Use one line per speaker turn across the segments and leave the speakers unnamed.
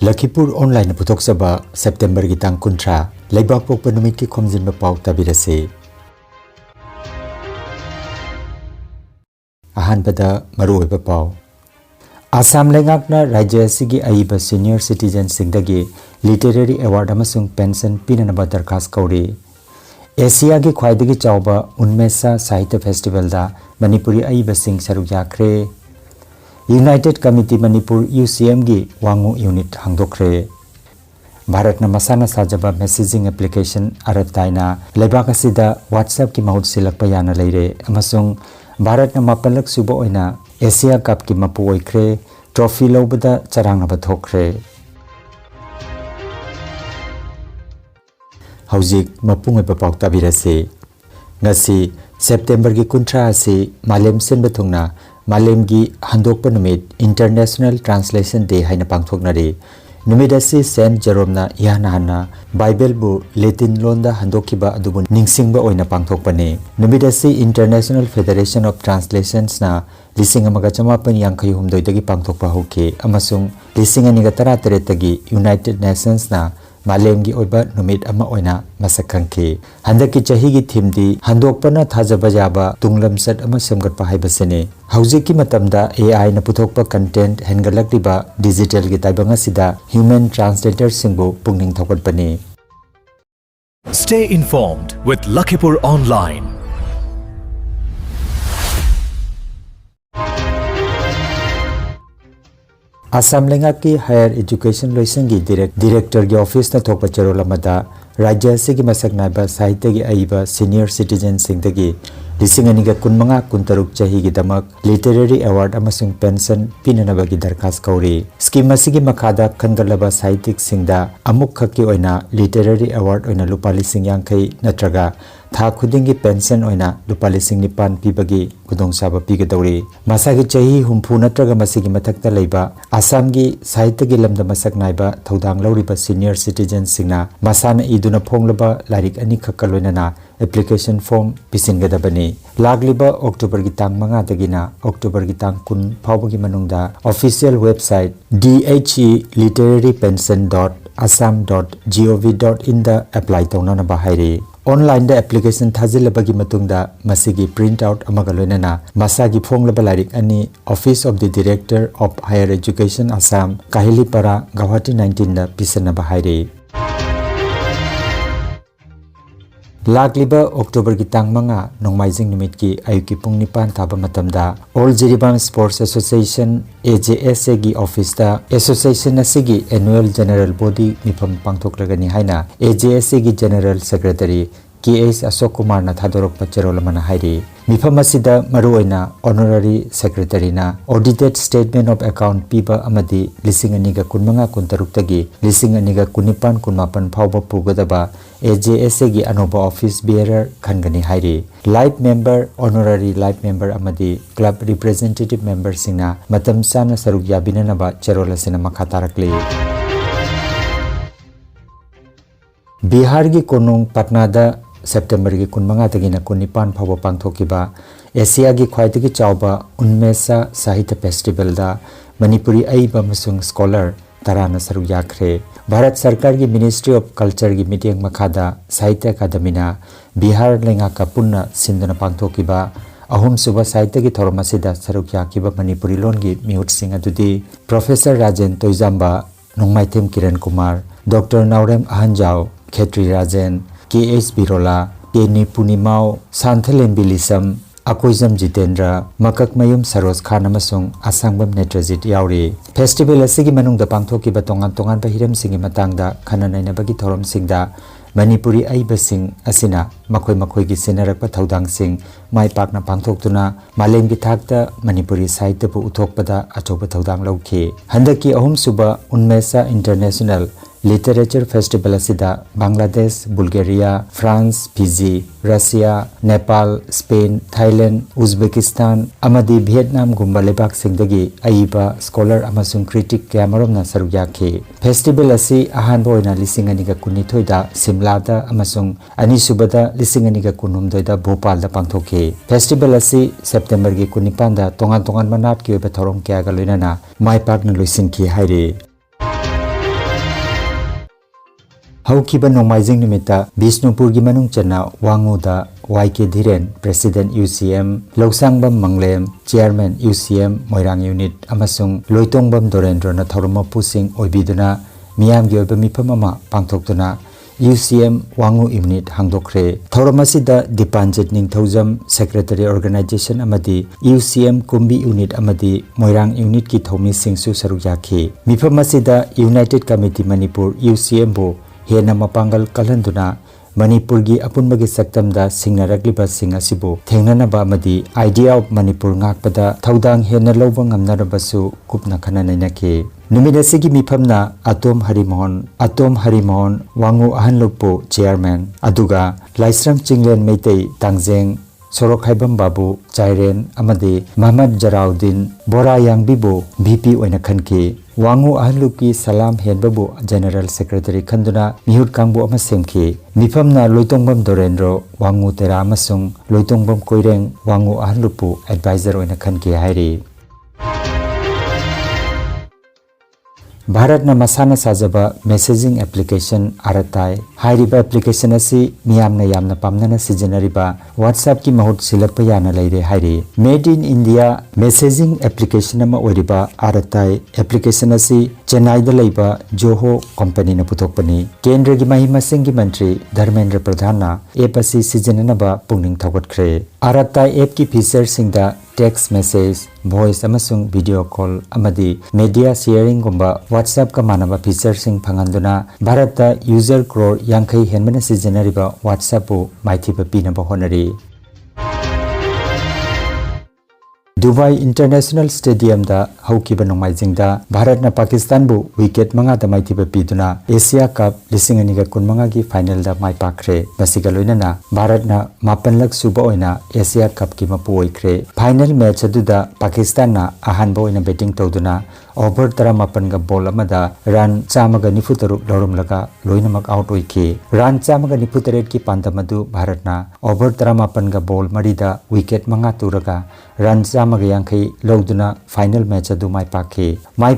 Lakhipur online putok saba September ki tang kuntra leibak pokpa numit ki Khomjinba Pao tabirase. Ahanbada maruoiba pao. Assam lengakna rajya asigi aiba senior citizen singdagi literary award amasung pension pinanaba darkhas kauri. Asia ki khwaidagi chawba Unmesa Sahitya Festival da Manipuri aiba sing saruk yakre. United Committee Manipur UCM gi wangu unit hangdokre. Bharat na masana sajaba messaging application arataina lebak asida WhatsApp ki mahut silakpa yana leire amasung Bharat na mapalak suba oina Asia Cup ki mapu oikre trophy lobada charang na bathokre. Haujik mapung epao tabirase. Ngasi September ki kuntra asi malem sen bathungna Malem gi handokpa numit International Translation Day haina pangthoknari. Numit asi Saint Jerome na ihana hana Bible bu Latin londa handokiba adubu ningsingba oina pangthokpane. Numit asi International Federation of Translations na lising amaga chamapan yangkhay humdoidagi pangthokpa hoke amasung lising aniga taratagi United Nations na Malemgi oiba numit ama oina masakangke. Handaki chahigi thimdi handokpana thajaba yaba tunglamsat ama semgatpa haibasene. Haujiki matamda AI na puthokpa content hengalakliba digital gi taibanga sida human translator singbu pungning thokatpane.
Stay informed with Lakhipuronline.
Assam lengaki higher education loisangi director gi office na thokpa cherolamada rajya sigi masak naiba sahitya gi aiba senior citizen singdagi lisinganiga kunmanga kuntaruk chahi gi damak literary award amasung pension pinanaba gi darkhas kauri. Scheme asigi makhada khangalaba sahitik singda amuk khaki oina literary award oina lupa lising yangkai natraga tha khudingi pension oina lupa lising nipan pibagi kudongchaba pigadori. Masagi chahi humpu natraga masigi mathakta leiba Assam gi sahitya gi lamda masak naiba thodang lauriba senior citizen singna masana iduna phonglaba larik ani khakaloinana application form pisingadabani. Lagliba October gi tang manga dagina October gi tang kun phawbagi manungda official website dheliterarypension.assam.gov.in da apply tawnana bahairi. Online da application thazilabagi matungda masigi print out amaga loinana masagi phonglaba larik ani Office of the Director of Higher Education Assam Kahilipara Guwahati 19 da pisana bahairi. Lagliba October ki tang manga nongmaijing numit ki ayuki pung nipan thaba matamda All Jiribam Sports Association AJSA gi office da association asigi annual general body mifam pangthoklagani haina AJSA gi general secretary KS Ashok Kumar na thadorok pacherolamana hairi. Mifam asida maruoina honorary secretary na audited statement of account piba amadi lisinganiga kunmanga kuntaruktagi lisinganiga kunipan kunmapan phawba pugadaba AJSA gi anoba office bearer khangani hairi. Life member honorary life member amadi club representative member singna matam sana saruk yabinanaba cherolasena makhatarakli. Bihar gi konung Patna da September gi kunmanga tagina kunipan phawba pangthokiba Asia gi khwaidagi chawba Unmesa Sahitya Festival da Manipuri aiba masung scholar tarana saruk yakre. Bharat Sarkar gi Ministry of Culture gi meeting makhada Sahitya Academy na Bihar lengaka punna sindana pangthokiba ahum suba Sahitya gi thoromasida saruk yakiba Manipuri lon gi mihut sing adudi Professor Rajen Toijamba Nongmaithim Kiran Kumar Dr. Naurem Ahanjao Khetri Rajen KS Birola, Keni Punimao, Santhalem Bilisam, Akoizam Jitendra, Makak Mayum Saros Khan amasung Asangbam Netrajit yauri. Festival asigi manung da pangthoki ba tongan pahiram singi matangda khananaina bagi thorom singda Manipuri aiba sing asina makoi gi senarakpa thodang sing mai pakna pangthoktuna malem gi thakta Manipuri sahitya pu uthokpada achoba thodang lauke. Handaki ahum suba Unmesa International Literature Festival asida Bangladesh, Bulgaria, France, Fiji, Russia, Nepal, Spain, Thailand, Uzbekistan, amadi Vietnam gumba lebak singdagi aiba scholar amasung critic kamarom na saruk yakhe. Festival asi ahanba oina lisinganiga kunithoida Simla da amasung anisubada lisinganiga kunumdoida Bhopal da pangthoke. Festival asi September gi kunipan da tongan manat ki oiba thorom kya ga loinana mai pakna loisinki haire. हौखिबा नोंमाइजिंग निमित्ता बिष्णुपुरगी मनुंग चना वांगुदा YK Dhiren President UCM Lौsangbam Manglem Chairman UCM Moirang Unit amasung Loitongbam Dorendra na thoroma pusing oibiduna miyam gi oiba mifam ama pangthoktuna UCM Wangu Unit hangdokre thoromasida Dipanjit Ningthaujam Secretary Organization amadi UCM Kumbi Unit amadi Moirang Unit ki thomi singsu saruk yakhi mifamasida United Committee Manipur UCM bo hena mapangal kalanduna Manipur gi apunbagi saktamda singnaragliba singasibu thengnanaba amadi idea of Manipur ngakpada thaudang hena lawba ngamnarabasu kupna khananainake numidasigi mifamna Atom Harimon Wangu Ahanlukpo Chairman aduga Laisram Chinglen Meitei Tangjeng Sorok Haibam Babu Chairen amadi Muhammad Jarauddin Bora Yangbibo VP oina khanke Wangu Ahanluki Salam Henbabu General Secretary Khanduna Mihut Kangbu ama semke mifamna Loitongbam Dorendro Wangu Tera amasung Loitongbam Koireng Wangu Ahanlupu advisor oina khanke hairi Bharat na masana sajaba messaging application aratai hairiba application asi miyamna yamna pamnana sijanariba WhatsApp ki mahut silakpa yana leire hairi made in India messaging application ama oriba aratai application asi Chennai da leiba Joho company na puthokpani Kendra gi mahima singh gi mantri Dharmendra Pradhan na app asi sijananaba pungning thawatkhre aratai app ki feature singda text message voice amasung video call amadi media sharing gumba WhatsApp ka manaba feature sing phanganduna Bharata user crore yankai henbana sijanariba WhatsApp bu maithiba pinaba honari Dubai International Stadium da haukiba nongmaijing da Bharat na Pakistan bu wicket manga da maithiba piduna Asia Cup 2015 gi final da mai pakre basiga loinana Bharat na 8 lak suba oina Asia Cup ki mapu oikre final match aduda Pakistan na ahanba oina batting tawduna over 18 ga ball amada run 193 lorumlaga loinamak out oike run 193 ki pandamadu Bharat na over 18 ga ball marida wicket manga turaga run 1yankai loduna final match adu mai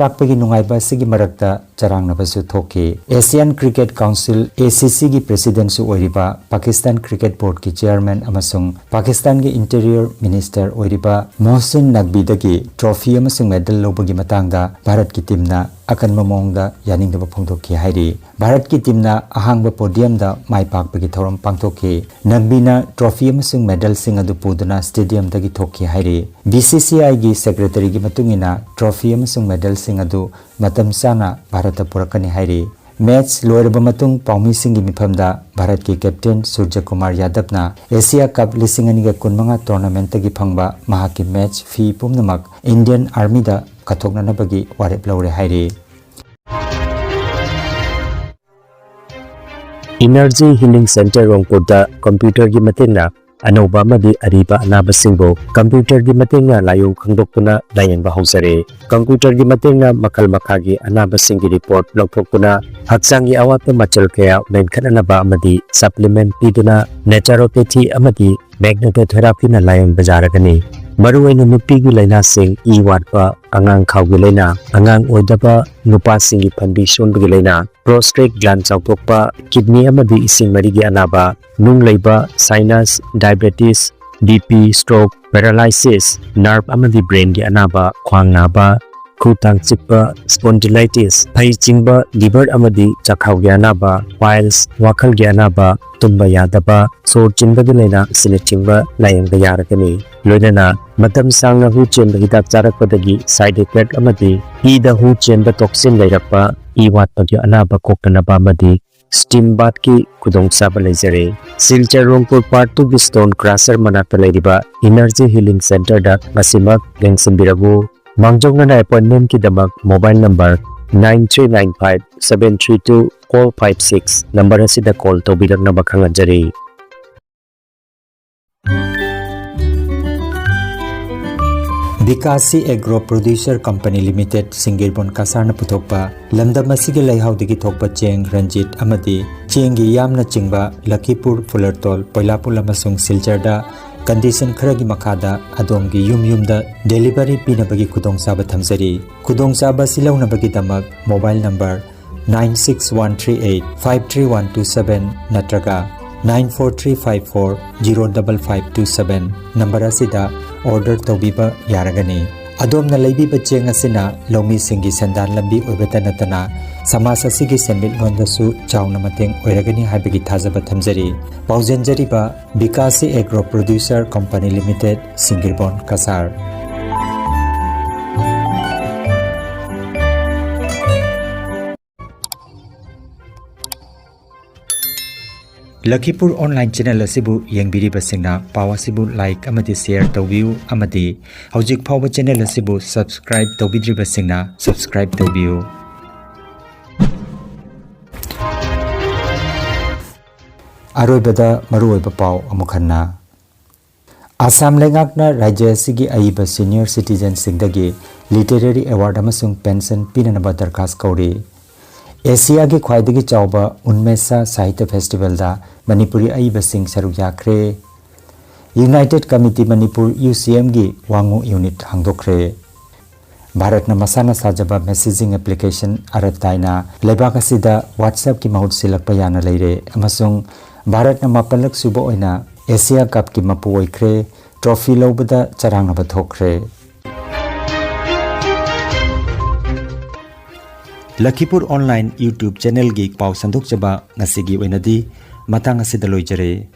pakpagi nungaiba sigi marakta charangnabasu thoke Asian Cricket Council ACC gi president su oiriba Pakistan Cricket Board ki chairman amasung Pakistan gi interior minister oiriba Mohsin Naqvi dagi trophy amasung medal lobagi matangda Bharat ki team na akan mamongda yaningdaba phongthokki hairi Bharat ki team na ahangba podium da mai pakpagi thoram pangthokki Naqvi na trophy amasung medal sing adu puduna stadium dagi thokki hairi BCCI gi secretary gi matungina trophy amasung medal sing adu matam sana Bharata purakani hairi match loiraba matung paumi singi mifamda Bharat ki captain Surya Kumar Yadav na Asia Cup 2015 tournament tagi phangba mahaki match fee pumnamak Indian Army da kathoknanabagi warep lawre hairi
Energy Healing Center Rongpur da computer gi matengna Anoba madi ariba anabasingbo computer gi matengna layu khangdokpuna layenba hausare computer gi matengna makal makhagi anabasingi report lawthokpuna haksangi awatna machal kaya menkhananaba amadi supplement piduna naturopathy amadi magnetotherapy na layen bajaragani maruwaina nupigi laina sing I watpa angang khawgi laina angang oidaba nupa singi phanbi sonbagi laina prostate gland chawtokpa kidney amadi ising marigi anaba nung leiba sinus diabetes BP stroke paralysis nerve amadi brain gi anaba khwang naba khutang chikpa spondylitis phai chingba liver amadi chakhau gi anaba piles wakhal gi anaba tumba yadaba sor chinba gi laina sine chingba layang ga yarakani loinana matam sangna hu chenba hidak charakpadagi side effect amadi ida hu chenba toxin leirakpa I watpa gi anaba koktanaba amadi steam bath ki kudong saba leijare Silchar Rongpur Part 2 gi stone crusher manakta leiriba Energy Healing Center da masimak lengsimbiragu mangjongna appointment ki damak mobile number 9395732456 number asida call tobiragna bakhanganjari
Bikasi Agro Producer Company Limited Singirbon Kasarna Puthokpa Lamdam asigi Laihaudagi Thokpa Cheng Ranjit amadi Chengi Yamna Chingba Lakhipur Fulertol Poilapul amasung Silcharda condition kharagi makhada adomgi yumda delivery pinabagi khudong saba thamjari khudong saba silaunabagi damak mobile number 96138 53127 natraga 94354 number asida order taubiba yaragani adomna leibiba cheng asina lomi singi sandan lambi oibata natana samasa sigi senmit londasu chauna mateng oiragani habigi thajaba thamjari paujenjariba Bikasi Agro Producer Company Limited Singirbon Kasar Lakhipur online channel asibu yengbiriba singna pawa sibu like amadi share tawbiu amadi hojik phawa channel asibu subscribe tawbidriba singna subscribe tawbiu aroibada maruoiba paw amukhanna Assam lengakna rajya asigi aiba senior citizen singdagi literary award amasung pension pinanaba darkas kauri Asia ki khwaidagi chawba unmesa sahitya festival da manipuri aiba sing saruk yakre United Committee Manipur UCM gi wangu unit hangdokre Bharat na masana sajaba messaging application arataina lebak asida WhatsApp ki mahut silakpa yana leire amasung Bharat na mapalak suba oina Asia Cup ki mapu oikre trophy lobada charang na bathokre Lakhipur online YouTube channel gi paw sanduk chaba ngasigi oinadi matang asida loijare